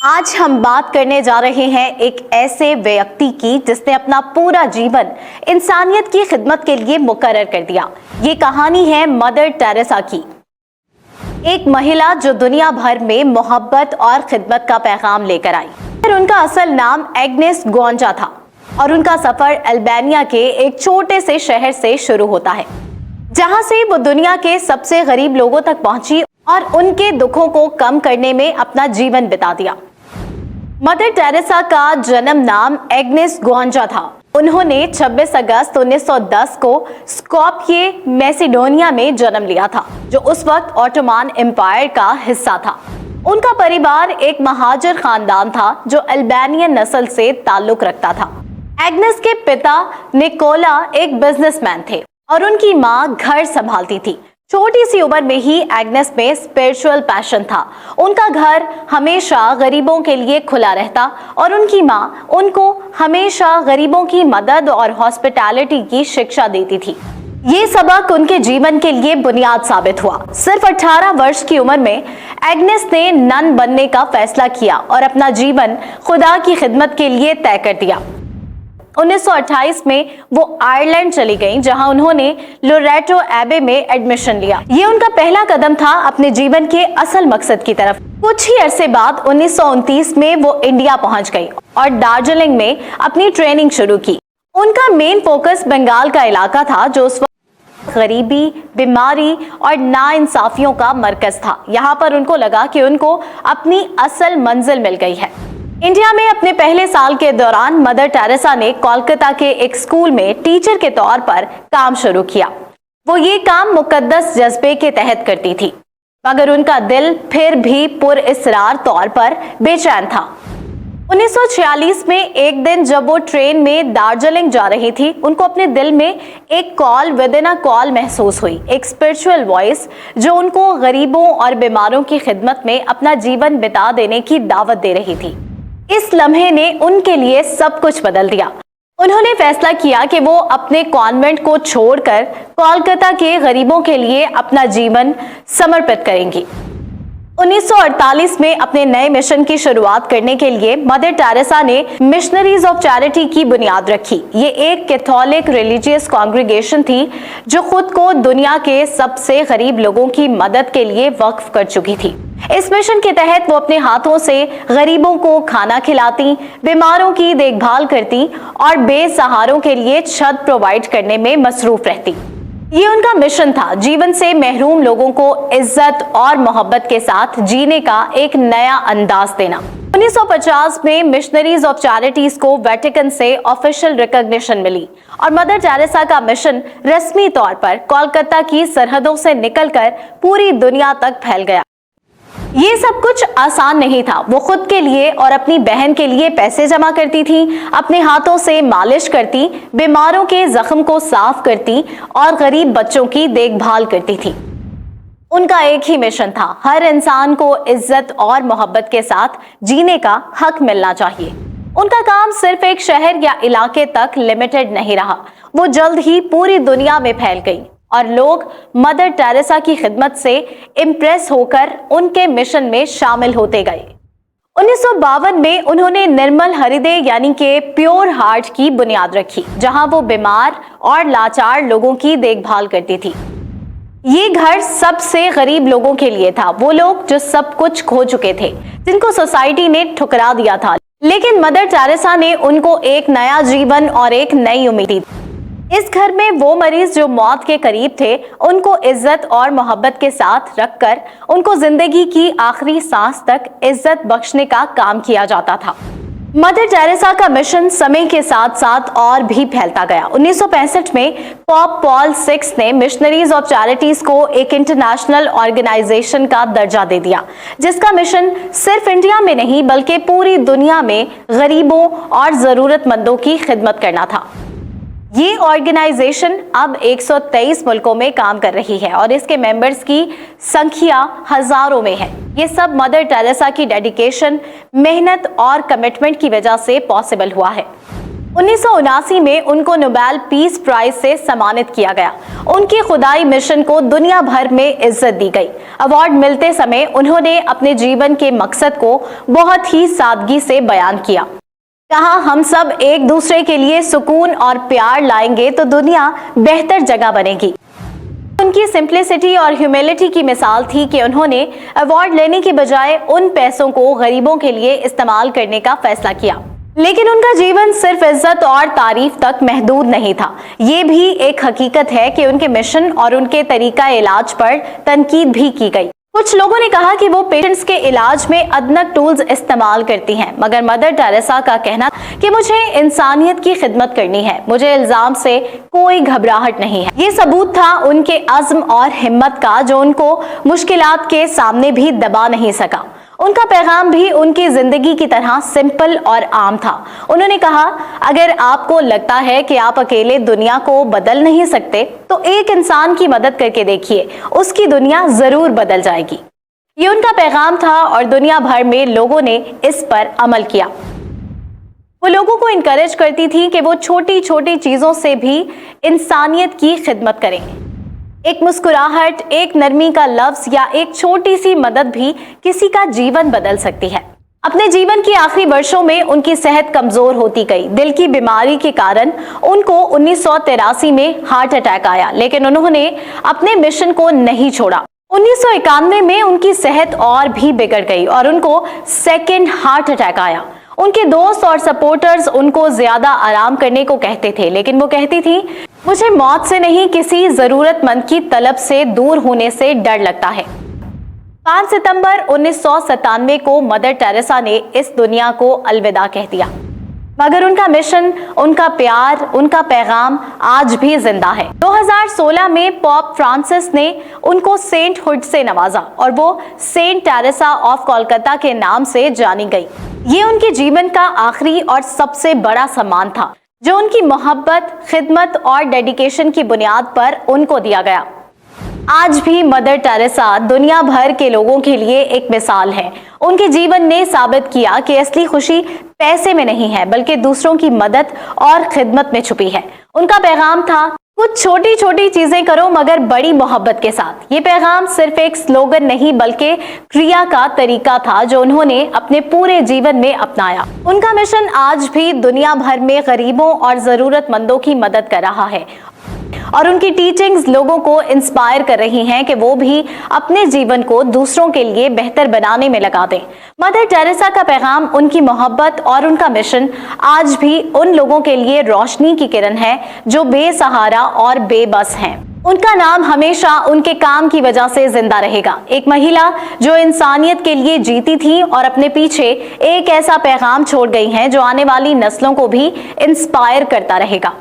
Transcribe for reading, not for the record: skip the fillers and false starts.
आज हम बात करने जा रहे हैं एक ऐसे व्यक्ति की जिसने अपना पूरा जीवन इंसानियत की खिदमत के लिए मुकर्रर कर दिया। ये कहानी है मदर टेरेसा की, एक महिला जो दुनिया भर में मोहब्बत और खिदमत का पैगाम लेकर आई। फिर उनका असल नाम एग्नेस गोंजा था और उनका सफर अल्बानिया के एक छोटे से शहर से शुरू होता है, जहां से वो दुनिया के सबसे गरीब लोगों तक पहुंची और उनके दुखों को कम करने में अपना जीवन बिता दिया। मदर टेरेसा का जन्म नाम एग्नेस गोंजा था। उन्होंने 26 अगस्त 1910 को स्कोप्ये मैसेडोनिया में जन्म लिया था, जो उस वक्त ऑटोमान एम्पायर का हिस्सा था। उनका परिवार एक महाजर खानदान था जो अल्बानियन नस्ल से ताल्लुक रखता था। एग्नेस के पिता निकोला एक बिजनेसमैन थे और उनकी मां घर संभालती थी। छोटी सी उम्र में ही एग्नेस में स्पिरिचुअल पैशन था। उनका घर हमेशा गरीबों के लिए खुला रहता और उनकी मां उनको हमेशा गरीबों की मदद और हॉस्पिटैलिटी की शिक्षा देती थी। ये सबक उनके जीवन के लिए बुनियाद साबित हुआ। सिर्फ 18 वर्ष की उम्र में एग्नेस ने नन बनने का फैसला किया और अपना जीवन खुदा की खिदमत के लिए तय कर दिया। 1928 में वो आयरलैंड चली गईं, जहां उन्होंने लोरेटो एबे में एडमिशन लिया। ये उनका पहला कदम था अपने जीवन के असल मकसद की तरफ। कुछ ही अरसे बाद 1929 में वो इंडिया पहुंच गई और दार्जिलिंग में अपनी ट्रेनिंग शुरू की। उनका मेन फोकस बंगाल का इलाका था, जो उस वक्त गरीबी, बीमारी और नाइंसाफियों का मरकज था। यहाँ पर उनको लगा कि उनको अपनी असल मंजिल मिल गई है। इंडिया में अपने पहले साल के दौरान मदर टेरेसा ने कोलकाता के एक स्कूल में टीचर के तौर पर काम शुरू किया। वो ये काम मुकद्दस जज्बे के तहत करती थी, मगर उनका दिल फिर भी पुरइसरार तौर पर बेचैन था। 1946 में एक दिन जब वो ट्रेन में दार्जिलिंग जा रही थी, उनको अपने दिल में एक call with in a call महसूस हुई, एक स्पिरिचुअल वॉइस जो उनको गरीबों और बीमारों की खिदमत में अपना जीवन बिता देने की दावत दे रही थी। इस लम्हे ने उनके लिए सब कुछ बदल दिया। उन्होंने फैसला किया कि वो अपने कॉन्वेंट को छोड़कर कोलकाता के गरीबों के लिए अपना जीवन समर्पित करेंगी। 1948 में अपने नए मिशन की शुरुआत करने के लिए मदर टेरेसा ने मिशनरीज ऑफ चैरिटी की बुनियाद रखी। ये एक कैथोलिक रिलीजियस कॉन्ग्रीगेशन थी जो खुद को दुनिया के सबसे गरीब लोगों की मदद के लिए वक्फ कर चुकी थी। इस मिशन के तहत वो अपने हाथों से गरीबों को खाना खिलाती, बीमारों की देखभाल करती और बेसहारों के लिए छत प्रोवाइड करने में मसरूफ रहती। ये उनका मिशन था, जीवन से महरूम लोगों को इज्जत और मोहब्बत के साथ जीने का एक नया अंदाज देना। 1950 में मिशनरीज ऑफ चैरिटीज को वेटिकन से ऑफिशियल रिकॉग्निशन मिली और मदर टेरेसा का मिशन रस्मी तौर पर कोलकाता की सरहदों से निकलकर पूरी दुनिया तक फैल गया। ये सब कुछ आसान नहीं था। वो खुद के लिए और अपनी बहन के लिए पैसे जमा करती थी, अपने हाथों से मालिश करती, बीमारों के जख्म को साफ करती और गरीब बच्चों की देखभाल करती थी। उनका एक ही मिशन था, हर इंसान को इज्जत और मोहब्बत के साथ जीने का हक मिलना चाहिए। उनका काम सिर्फ एक शहर या इलाके तक लिमिटेड नहीं रहा, वो जल्द ही पूरी दुनिया में फैल गई और लोग मदर टेरेसा की खिदमत से इम्प्रेस होकर उनके मिशन में शामिल होते गए। 1952 में उन्होंने निर्मल हृदय यानी कि प्योर हार्ट की बुनियाद रखी, जहां वो बीमार और लाचार लोगों की देखभाल करती थी। ये घर सबसे गरीब लोगों के लिए था, वो लोग जो सब कुछ खो चुके थे, जिनको सोसाइटी ने ठुकरा दिया था, लेकिन मदर टेरेसा ने उनको एक नया जीवन और एक नई उम्मीद दी। इस घर में वो मरीज जो मौत के करीब थे, उनको इज्जत और मोहब्बत के साथ रखकर उनको जिंदगी की आखिरी सांस तक इज्जत बख्शने का काम किया जाता था। मदर टेरेसा का मिशन समय के साथ साथ और भी फैलता गया। 1965 में पॉप पॉल VI ने मिशनरीज ऑफ चैरिटीज को एक इंटरनेशनल ऑर्गेनाइजेशन का दर्जा दे दिया, जिसका मिशन सिर्फ इंडिया में नहीं बल्कि पूरी दुनिया में गरीबों और जरूरतमंदों की खिदमत करना था। ये ऑर्गेनाइजेशन अब 123 मुल्कों में काम कर रही है और इसके मेंबर्स की संख्या हजारों में है। ये सब मदर टेरेसा की डेडिकेशन, मेहनत और कमिटमेंट की वजह से पॉसिबल हुआ है। 1979 में उनको नोबेल पीस प्राइज से सम्मानित किया गया। उनकी खुदाई मिशन को दुनिया भर में इज्जत दी गई। अवार्ड मिलते समय उन्होंने अपने जीवन के मकसद को बहुत ही सादगी से बयान किया। कहा, हम सब एक दूसरे के लिए सुकून और प्यार लाएंगे तो दुनिया बेहतर जगह बनेगी। उनकी सिंप्लिसिटी और ह्यूमिलिटी की मिसाल थी कि उन्होंने अवार्ड लेने की बजाय उन पैसों को गरीबों के लिए इस्तेमाल करने का फैसला किया। लेकिन उनका जीवन सिर्फ इज्जत और तारीफ तक महदूद नहीं था। ये भी एक हकीकत है कि उनके मिशन और उनके तरीका इलाज पर तनकीद भी की गई। कुछ लोगों ने कहा कि वो पेशेंट्स के इलाज में अदनक टूल्स इस्तेमाल करती हैं, मगर मदर टेरेसा का कहना कि मुझे इंसानियत की खिदमत करनी है, मुझे इल्जाम से कोई घबराहट नहीं है। ये सबूत था उनके अज़्म और हिम्मत का, जो उनको मुश्किलात के सामने भी दबा नहीं सका। उनका पैगाम भी उनकी जिंदगी की तरह सिंपल और आम था। उन्होंने कहा, अगर आपको लगता है कि आप अकेले दुनिया को बदल नहीं सकते तो एक इंसान की मदद करके देखिए, उसकी दुनिया जरूर बदल जाएगी। ये उनका पैगाम था और दुनिया भर में लोगों ने इस पर अमल किया। वो लोगों को इनकरेज करती थी कि वो छोटी छोटी चीजों से भी इंसानियत की खिदमत करें। एक मुस्कुराहट, एक नरमी का लफ्ज या एक छोटी सी मदद भी किसी का जीवन बदल सकती है। अपने जीवन के आखिरी वर्षों में उनकी सेहत कमजोर होती गई। दिल की बीमारी के कारण उनको 1983 में हार्ट अटैक आया, लेकिन उन्होंने अपने मिशन को नहीं छोड़ा। 1991 में उनकी सेहत और भी बिगड़ गई और उनको सेकेंड हार्ट अटैक आया। उनके दोस्त और सपोर्टर्स उनको ज्यादा आराम करने को कहते थे, लेकिन वो कहती थी, मुझे मौत से नहीं, किसी जरूरतमंद की तलब से दूर होने से डर लगता है। 5 सितंबर 1997 को मदर टेरेसा ने इस दुनिया को अलविदा कह दिया, मगर उनका मिशन, उनका प्यार, उनका पैगाम आज भी जिंदा है। 2016 में पॉप फ्रांसिस ने उनको सेंटहुड से नवाजा और वो सेंट टेरेसा ऑफ कोलकाता के नाम से जानी गई। ये उनके जीवन का आखिरी और सबसे बड़ा सम्मान था, जो उनकी मोहब्बत, खिदमत और डेडिकेशन की बुनियाद पर उनको दिया गया। आज भी मदर टेरेसा दुनिया भर के लोगों के लिए एक मिसाल है। उनके जीवन ने साबित किया कि असली खुशी पैसे में नहीं है, बल्कि दूसरों की मदद और खिदमत में छुपी है। उनका पैगाम था, कुछ छोटी छोटी चीजें करो मगर बड़ी मोहब्बत के साथ। ये पैगाम सिर्फ एक स्लोगन नहीं, बल्कि क्रिया का तरीका था, जो उन्होंने अपने पूरे जीवन में अपनाया। उनका मिशन आज भी दुनिया भर में गरीबों और जरूरतमंदों की मदद कर रहा है और उनकी टीचिंग्स लोगों को इंस्पायर कर रही हैं कि वो भी अपने जीवन को दूसरों के लिए बेहतर बनाने में लगा दें। मदर टेरेसा का पैगाम, उनकी मोहब्बत और उनका मिशन आज भी उन लोगों के लिए रोशनी की किरण है जो बेसहारा और बेबस हैं। उनका नाम हमेशा उनके काम की वजह से जिंदा रहेगा। एक महिला जो इंसानियत के लिए जीती थी और अपने पीछे एक ऐसा पैगाम छोड़ गई हैं जो आने वाली नस्लों को भी इंस्पायर करता रहेगा।